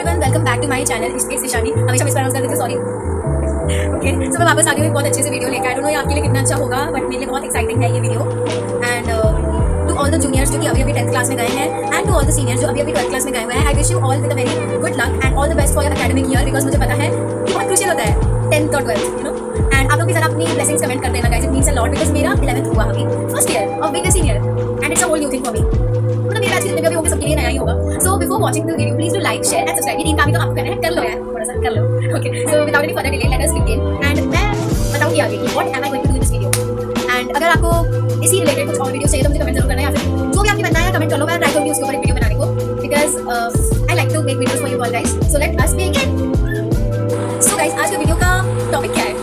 Everyone, welcome back to my channel Ishq Nishani. हमेशा mispronounce कर देती हूं, सॉरी। ओके, सो मैं वापस आ गई हूं एक बहुत अच्छे से वीडियो लेकर। आई डोंट नो ये आपके लिए कितना अच्छा होगा, बट मेरे लिए बहुत एक्साइटिंग है ये video. And to all the juniors जो कि अभी अभी 10th क्लास में गए हैं, and to all the seniors जो अभी अभी 12th क्लास में गए हुए हैं, I wish you all with a very good luck and all the best for your academic year. Because मुझे पता है कि बहुत क्रूशियल होता है 10th और 12th, यू नो। एंड आप लोग भी जरा अपनी ब्लेसिंग्स कमेंट कर देना guys, it means a lot. Because मेरा 11th हुआ अभी, first year of being a senior, and it's a whole new thing for me. मतलब मेरे आज के जितने भी होंगे सबके लिए नया ही होगा। So before watching the video please do like, share and subscribe. ये 3 काम ही तो आपको करना है, कर लो यार, थोड़ा सा कर लो। Okay, so without any further delay let us begin. And मैं बताऊंगी आगे कि what am I going to do in this video. And अगर आपको इसी रिलेटेड कुछ और वीडियो चाहिए तो मुझे कमेंट जरूर करना, या फिर जो भी आपने बनाया है कमेंट कर लो, मैं ट्राई करूंगी उसके ऊपर एक वीडियो बनाने को। Because I like to make videos for you all guys. So let us begin. So guys, आज के वीडियो का टॉपिक क्या है?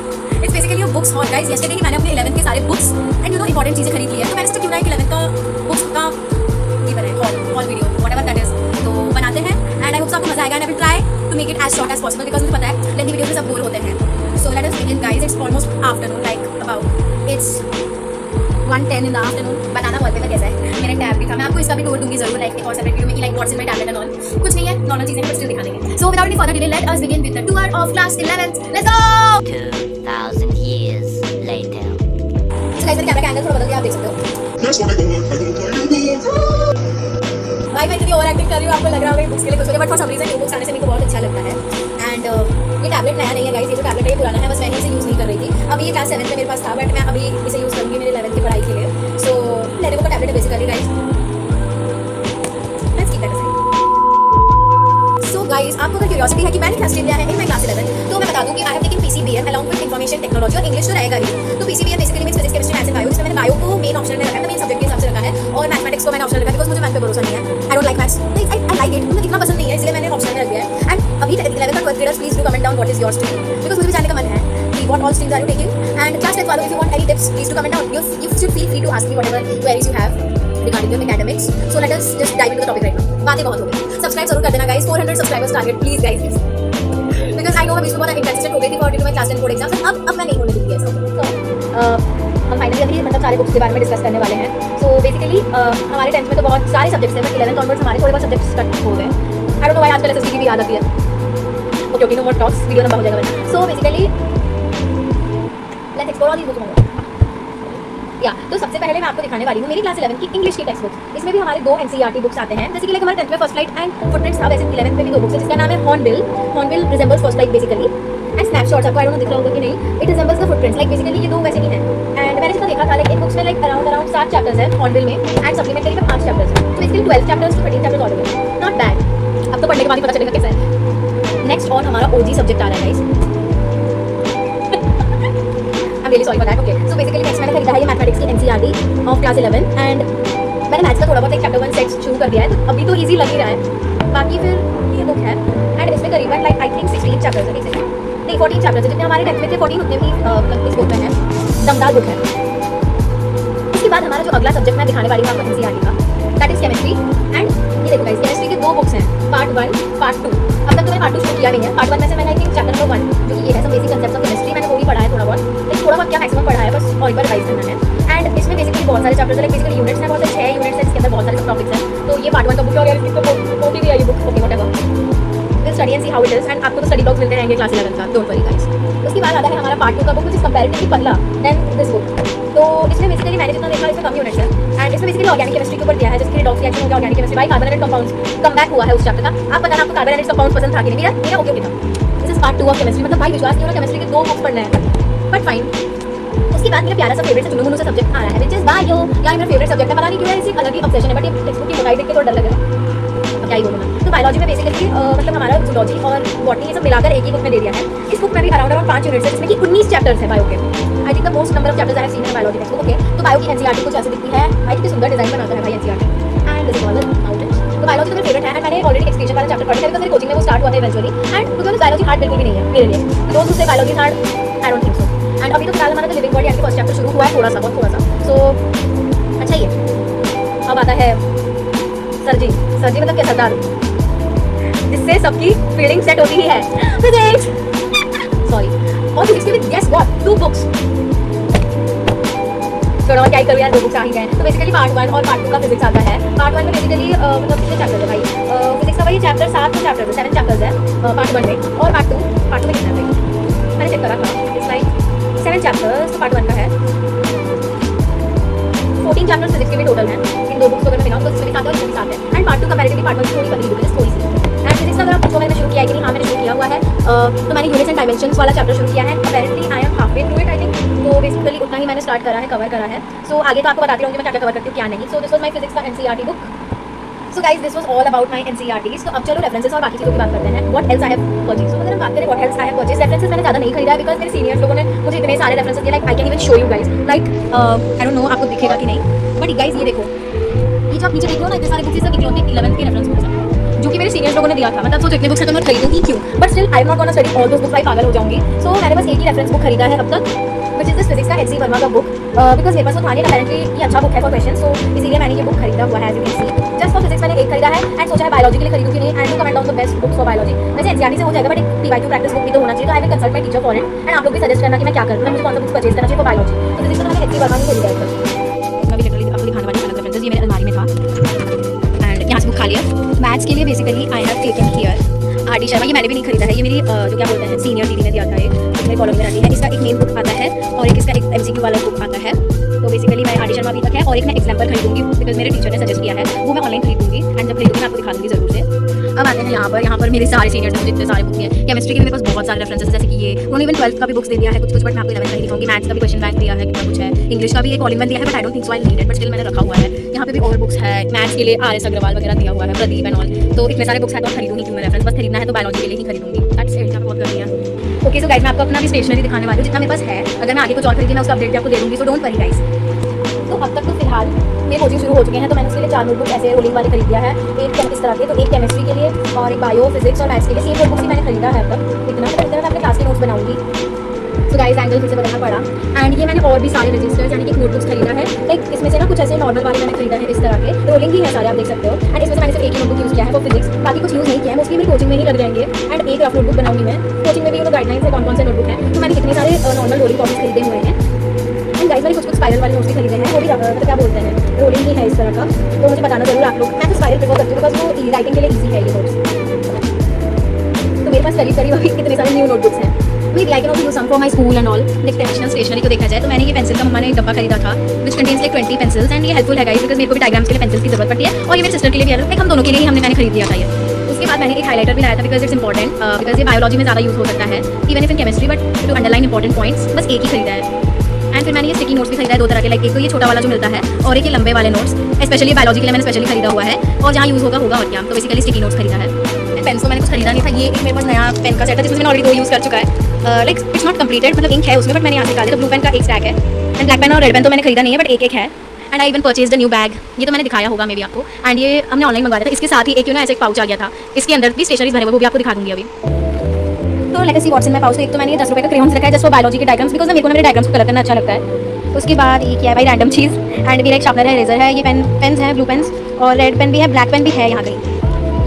It's basically books haul guys. Yesterday ही मैंने अपने 11th के सारे books and you know important चीजें खरीद ली है, तो मैंने सोचा क्यों ना 11th का बुक्स का ये बनाए haul video, whatever that is, तो बनाते हैं। एंड आई होप आपको मजा आएगा। And I will try to make it as short as possible, because मुझे पता है लेंथी वीडियो में सब बोर होते हैं। सो let us begin guys. It's almost afternoon, like about it's 1:10 in the afternoon. Banana wallpaper कैसा है, मेरे टैब भी था, मैं आपको इसका भी टूर दूंगी जरूर, लाइक एक और सेपरेट वीडियो में कि like what's in my tablet and all. कुछ नहीं है, नॉर्मल चीजें कुछ दिखा देंगे। सो without any further delay let us begin with the tour of class 11th। Let's go. 2000 years later. So guys, मेरे कैमरा का एंगल थोड़ा बदल गया, आप देख सकते हो। That's what I go on. भाई मैं इतनी ओवर एक्टिंग कर रही हूँ, आपको लग रहा होगा बुक्स के लिए कुछ हो गया, but for some reason new books आने से मेरे को बहुत अच्छा लगता है। एंड ये टैबलेट नया नहीं है गाइस, ये जो टैबलेट है ये पुराना है, बस मैं इसे यूज़ नहीं कर रही थी। अभी ये क्लास 7 में मेरे पास था, बट मैं अभी इसे यूज़ करूँगी मेरे 11th की पढ़ाई के लिए। सो लेनोवो का टैबलेट है basically guys. Let's keep that aside. So guys, आपको अगर क्यूरियोसिटी है कि मैंने क्लास लिया है इन माय क्लास 11, तो मैं बता दूं कि I have taken PCBM along with information technology, और इंग्लिश तो रहेगा ही। तो PCBM basically means physics chemistry maths and bio, जिसमें मैंने बायो को मेन ऑप्शन में रखा है, मेन सब्जेक्ट के हिसाब से रखा है, और मैथमेटिक्स को मैंने ऑप्शन रखा है बिकॉज मुझे मैथ पे भरोसा नहीं है। I don't like maths, I like it, मुझे इतना पसंद नहीं है, इसलिए मैंने ऑप्शन में रख दिया है। एंड अभी 11th और 12th graders please do comment down what is your stream, because मुझे भी जानने का मन है कि what all streams are you taking. And class 10th वालों, if you want any tips please do comment down. You should feel free to ask me whatever queries you have regarding your academics. So let us just dive into the topic right now. बातें बहुत हो गई, subscribe जरूर कर देना guys, 400 subscribers target please guys, because I know मैं बीच में बहुत इंटेंसिटी हो गई थी for my class 10 board exams. अब मैं नहीं होने दूंगी ऐसा। तो हम फाइनली अभी मतलब सारे बुक्स के बारे में डिस्कस करने वाले हैं। सो बेसिकली हमारे 10th में तो बहुत सारे सब्जेक्ट्स हैं, बट 11th ऑनवर्ड्स हमारे थोड़े बहुत सब्जेक्ट्स कट हो गए। आई डोंट नो व्हाई आजकल एसएसटी की भी याद आती है। Okay no more talks, video लंबा हो जाएगा वरना। So basically let's explore all these books. या तो सबसे पहले मैं आपको दिखाने वाली हूँ मेरी क्लास 11 की इंग्लिश की टेक्स्ट बुक। इसमें भी हमारे 2 एनसीईआरटी बुक्स आते हैं, जैसे कि लाइक हमारे 10th में फर्स्ट लाइट एंड फुटप्रिंट्स था, वैसे 11th में भी 2 बुक्स है, जिसका नाम है hornbill. Hornbill resembles first light basically, and snapshots. आपको आई डोंट नो दिख रहा होगा कि नहीं, it resembles the footprints, like basically ये 2 वैसे ही हैं। एंड मैंने जितना देखा था लाइक इन बुक्स में लाइक अराउंड 7 चैप्टर्स हैं हॉर्नबिल में, एंड सप्लीमेंट्री में 5 चैप्टर्स हैं। तो basically 12 chapters to 13 chapters all over, not bad. अब तो पढ़ने के बाद ही पता चलेगा कैसा है। नेक्स्ट और हमारा ओजी सब्जेक्ट आ रहा है guys. I'm really sorry for that. Okay, so basically next मैंने खरीदा है ये मैथमेटिक्स की एनसीईआरटी ऑफ क्लास 11, एंड मैंने मैथ्स का थोड़ा बहुत एक चैप्टर 1 सेट शुरू कर दिया है, तो अभी तो इजी लग ही रहा है। बाकी फिर ये बुक है, एंड इसमें करीबन लाइक आई थिंक 16 चैप्टर्स है, नहीं 14 चैप्टर्स है, जितने हमारे 10th में थे 14 उतने भी इस बुक में है। दमदार बुक है। उसके बाद हमारा जो अगला सब्जेक्ट मैं दिखाने वाली हूँ आपको एनसीईआरटी का, दैट इज केमिस्ट्री। एंड ये देखो गाइस, केमिस्ट्री के 2 बुक्स हैं, पार्ट 1 पार्ट 2। अब तक तो मैंने पार्ट 2 शुरू किया नहीं है। पार्ट 1 में से मैंने आई थिंक चैप्टर नंबर 1 जो कि ये है, सब बेसिक कंसेप्ट्स ऑफ केमिस्ट्री, मैंने वो भी पढ़ा है थोड़ा बहुत, लेकिन थोड़ा बहुत क्या मैक्सिमम पढ़ा है, बस और एक बार रिवाइज करना है। एंड इसमें बेसिकली बहुत सारे चैप्टर्स हैं, लाइक बेसिकली यूनिट्स हैं, बहुत सारे 6 यूनिट्स हैं, इसके अंदर बहुत सारे टॉपिक्स हैं। तो ये पार्ट 1 का बुक है, और यार इसको कॉपी भी है ये book. Okay whatever, will study and see how it is. And आपको तो स्टडी ब्लॉग्स मिलते रहेंगे क्लास 11 का, डोंट वरी गाइस। उसके बाद आता है हमारा पार्ट 2 का बुक, व्हिच इज कंपैरेटिवली पतला देन दिस बुक। तो इसमें बेसिकली मैंने जितना देखा इसमें कम यूनिट्स है, एंड इसमें बेसिकली ऑर्गेनिक केमिस्ट्री के ऊपर दिया है, जैसे कि रिडॉक्स रिएक्शन हो गया, organic chemistry bye carbonated compounds come back हुआ है उस चैप्टर का। आप बताना आपको कार्बोनेटेड कंपाउंड्स पसंद था कि नहीं? मेरा ओके ओके था। This is part 2 of chemistry, मतलब भाई विश्वास नहीं हो रहा केमिस्ट्री के 2 बुक्स पढ़ना है, बट फाइन। उसके बाद मेरा प्यारा सा फेवरेट जुनून से सब्जेक्ट आ रहा है, व्हिच इज बायो। यार मेरा फेवरेट सब्जेक्ट है, पता नहीं क्यों है, इसी अलग ही ऑब्सेशन है, बट ये टेक्स्ट बुक की मोटाई देख के तो डर लग रहा है, क्या ही बोलूँ मैं। तो बायोलॉजी में बेसिकली मतलब हमारा जूलॉजी और बॉटनी ये सब मिलाकर एक ही बुक में दे दिया है। इस बुक में भी अराउंड 5 यूनिट्स है, जिसमें कि 19 चैप्टर्स है बायो के। I think the most number of chapters I have seen in biology text book. Okay, तो बायो की एनसीईआरटी कुछ ऐसे दिखती है, आई थिंक सुंदर डिजाइन बनाता है भाई NCERT, and this is all about it. तो बायोलॉजी तो मेरा फेवरेट है, एंड मैंने ऑलरेडी एक्सक्रीशन वाला चैप्टर पढ़ा है, बिकॉज़ मेरी कोचिंग में वो स्टार्ट हुआ था eventually. And because biology hard बिल्कुल भी नहीं है मेरे लिए, दोस्त मुझसे biology hard, I don't think so. And अभी तो फिलहाल हमारा लिविंग बॉडी यानी फर्स्ट चैप्टर शुरू हुआ है, थोड़ा सा बहुत थोड़ा सा, सो अच्छा ही है। अब आता है सर्जी। सर्जी मतलब क्या, सरदार, जिससे सबकी फीलिंग सेट होती ही है। फिजिक्स, सॉरी, और फिजिक्स के भी गेस व्हाट 2 बुक्स। छोड़ो क्या ही करूँ यार, 2 बुक्स आ ही गए। तो बेसिकली पार्ट 1 और पार्ट 2 का फिजिक्स आता है। पार्ट 1 में बेसिकली मतलब कितने चैप्टर है भाई, फिजिक्स का वही ये चैप्टर 7 चैप्टर 7 चैप्टर्स है पार्ट 1 में, और पार्ट 2 में कितना है मैंने चेक करा था, इट्स लाइक 7 चैप्टर्स तो पार्ट 1 का है, 14 चैप्टर्स फिजिक्स के भी टोटल हैं इन 2 बुक्स को अगर मैं मिलाऊं तो इसमें 7 और इसमें 7 है, एंड पार्ट 2 कंपैरेटिवली पार्ट 1 की थोड़ी बदली हुई है थोड़ी सी। एंड फिजिक्स का अगर आप पूछो मैंने शुरू किया है कि नहीं, हाँ मैंने शुरू किया हुआ है, तो मैंने यूनिट्स एंड डायमेंशंस वाला चैप्टर शुरू किया है, apparently I am half way through it I think, तो बेसिकली उतना ही मैंने स्टार्ट करा है, कवर करा है। सो आगे तो आपको बताती रहूँगी मैं क्या क्या कवर करती हूँ क्या नहीं। So this was my physics का NCERT book. So guys this was all about my NCERTs. तो अब चलो रेफरेंसेस और बाकी चीज़ों की बात करते हैं, what else I have purchase. तो अगर हम बात करें what else I have purchase, references मैंने ज़्यादा नहीं खरीदा है बिकॉज मेरे सीनियर्स लोगों ने मुझे इतने सारे रेफरेंसेस दिए, like I can even show you guys, like I don't no आपको दिखेगा कि नहीं, बट गाइस ये देखो, ये जो आप नीचे देख रहे हो ना, इतने सारे बुक्स सब इकलौते 11th के रेफरेंस बुक्स हैं जो कि मेरे सीनियर्स लोगों ने दिया था। मतलब सोचो इतने बुक्स है तो मैं खरीदूंगी क्यों, but still I am not gonna study all those books, भाई पागल हो जाऊंगी। सो मैंने बस एक ही रेफरेंस बुक खरीदा है अब तक, which is this physics का एच सी वर्मा का बुक, बिकॉज मेरे पास वो था नहीं, अपेरेंटली ये अच्छा बुक है फॉर क्वेश्चन, सो इसीलिए मैंने ये बुक खरीदा हुआ है। As you can see just for physics मैंने एक खरीदा है, एंड सोचा है बायोलॉजी के लिए खरीदूँ कि नहीं, and to comment on the best books for biology. वैसे एनसीईआरटी से हो जाएगा, बट एक पीवाईक्यू प्रैक्टिस बुक भी तो होना चाहिए, तो I will consult my teacher for it, and आप लोग भी सजेस्ट करना कि मैं क्या करूँ, मुझे कौन सा बुक्स परचेज करना चाहिए फॉर बायोलॉजी। तो फिजिक्स का मैंने एच सी वर्मा ही खरीदा है। मैं भी लिटरली आपको दिखाने वाली रेफरेंसेस ये मेरे अलमारी में था, एंड यहाँ से बुक खा लिया। मैथ्स के लिए basically I have taken here R D Sharma, ये मैंने भी नहीं खरीदा है, ये मेरी जो क्या बोलते हैं सीनियर दीदी ने दिया था, ये मेरे कॉलेज में रहती है। इसका एक मेन बुक आता है और एक इसका एक एमसीक्यू वाला बुक आता है, तो बेसिकली मैं आर डी शर्मा अभी तक है, और एक मैं एग्जाम्पल खरीदूंगी बिकॉज मेरे टीचर ने सजेस्ट किया है, वो मैं ऑनलाइन खरीदूंगी, एंड जब खरीदूंगी मैं आपको दिखा दूंगी जरूर से। अब आते हैं यहाँ पर मेरे सारे सीनियर्स ने मुझे इतने सारे बुक दिए, केमिस्ट्री के भी मेरे पास बहुत सारे रेफरेंसेस, जैसे कि ये उन्होंने इवन 12th का भी बुक्स दे दिया है कुछ, बट मैं आपको 11th का ही दिखाऊंगी। मैथ्स का भी क्वेश्चन बैंक दिया है कितना कुछ है, इंग्लिश का भी एक ऑल इन वन दिया है, but I don't think so I need it, but still मैंने रखा हुआ है। यहाँ पे भी और बुक्स है, मैथ्स के लिए आर.एस. अग्रवाल वगैरह दिया हुआ है, प्रदीप एंड ऑल, तो इतने सारे बुक्स है तो खरीदूंगी क्यों मैं रेफरेंस, बस खरीदना है तो बायोलॉजी के लिए ही खरीदूंगी, दैट्स इट, बहुत करनी है। ओके सो गाइस मैं आपको अपना भी स्टेशनरी दिखाने वाली हूँ जितना मेरे पास है, अगर मैं आगे कुछ और खरीदी मैं उसका अपडेट भी आपको दे दूँगी, सो डोंट वरी गाइस। तो अब तक तो फिलहाल मेरे कोचिंग शुरू हो चुके हैं, तो मैंने उसके लिए 4 नोटबुक ऐसे रोलिंग वाले खरीद दिया है, एक इस तरह के, तो एक केमिस्ट्री के लिए और एक बायो फिजिक्स और मैथ्स के लिए, सेम नोटबुक्स ही मैंने खरीदा है अब तक, इतना मैं अपने क्लास के नोट्स बनाऊंगी। सो गाइस एंगल फिर से बताना पड़ा, एंड ये मैंने और भी सारे रजिस्टर्स यानी कि नोटबुक्स खरीदा है, लाइक इसमें से ना कुछ ऐसे नॉर्मल वाले मैंने खरीदा है इस तरह के, रोलिंग ही है सारे आप देख सकते हो, एंड इसमें से मैंने सिर्फ एक ही नोटबुक यूज़ किया है फॉर फिजिक्स, बाकी कुछ यूज़ नहीं किया है, मोस्टली मेरी कोचिंग में ही लग जाएंगे, एंड एक रफ नोटबुक बनाऊंगी मैं, कोचिंग में भी उन्होंने गाइडलाइंस है कौन से नोटबुक है, तो मैंने कितने सारे नॉर्मल रोलिंग कॉपीज खरीदे हुए हैं, एंड गाइस मैंने कुछ स्पाइरल वाले नोट्स भी खरीदे हैं, वो भी तो क्या बोलते हैं रोलिंग ही है इस तरह का, तो मुझे बताना जरूर आप लोग। मैं तो स्पाइरल प्रेफर करती हूँ बिकॉज वो राइटिंग के लिए ईजी है ये नोट्स। तो मेरे पास करीब अभी कितने सारे न्यू नोटबुक्स हैं, maybe I can also use some for my school and all। Next additional stationery को देखा जाए तो मैंने ये पेंसिल का मम्मा ने एक डब्बा खरीदा था which contains like 20 pencils, and ये हेल्पफुल है गाइस बिकॉज मेरे को भी डायग्राम्स के लिए पेंसिल्स की जरूरत पड़ती है, और ये मेरी सिस्टर के लिए भी है, लाइक हम दोनों के लिए ही मैंने खरीद लिया था ये। उसके बाद मैंने एक हाइलाइटर भी लाया था बिकॉज इट्स इंपॉर्टेंट, बिकॉज ये बायोलॉजी में ज़्यादा यूज हो सकता है, even if in chemistry, but to underline important points, बस एक ही खरीदा है। एंड फिर मैंने ये स्टिकी नोट्स भी खरीदा है 2 तरह के, लाइक एक तो ये छोटा वाला जो मिलता है, और एक ये लंबे वाले नोट्स, स्पेशली बायोलॉजी के लिए मैंने स्पेशली खरीदा हुआ है, और जहाँ यूज़ होगा और क्या, तो बेसिकली स्टिकी नोट्स खरीदा है। पेन तो मैंने कुछ खरीदा नहीं था, ये एक मेरे पास नया पेन का सेट है जिसमें मैंने ऑलरेडी 2 यूज़ कर चुका है, लाइक इट्स नॉट कंप्लीटेड, मतलब इंक है उसमें, बट मैंने यहाँ से निकाला, तो ब्लू पेन का एक स्टैक है, एंड ब्लैक पेन और रेड पेन तो मैंने खरीदा नहीं है, बट एक है। And I even purchase the new bag, ये तो मैंने दिखाया होगा मे भी आपको, एंड ये हमने ऑनलाइन मंगवाया था, इसके साथ ही एक ऐसे एक पाउच आ गया था, इसके अंदर भी स्टेशनरीज भरे हुए, वो भी आपको दिखा दूंगी अभी। तो let's see what's in my pouch. एक तो मैंने ये 10 रुपये का क्रेयॉन्स रखा है जस्ट फॉर बायोलॉजी के डायग्राम्स, बिकॉज मेरे को मेरे डायग्राम्स को कलर करना अच्छा लगता है। उसके बाद ये क्या है भाई, रैंडम चीज़, एंड मेरा एक शार्पनर है, रेजर है, ये पेन्स हैं, ब्लू पेन्स और रेड पेन भी है, ब्लैक पेन भी है यहाँ कहीं,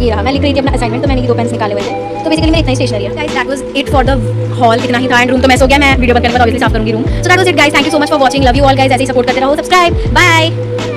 ये रहा, मैं लिख रही थी अपना असाइनमेंट, तो मैंने ये 2 पेन्स निकाले हुए थे। तो बेसिकली मेरी इतना ही स्टेशनरी है guys, that was it for the hall, इतना ही था, एंड रूम तो मैस हो गया, मैं वीडियो बंद करने के बाद ऑब्वियसली साफ करूंगी room. So that was it guys, thank you so much for watching, love you all guys, ऐसे ही सपोर्ट करते रहो, सब्सक्राइब, बाय।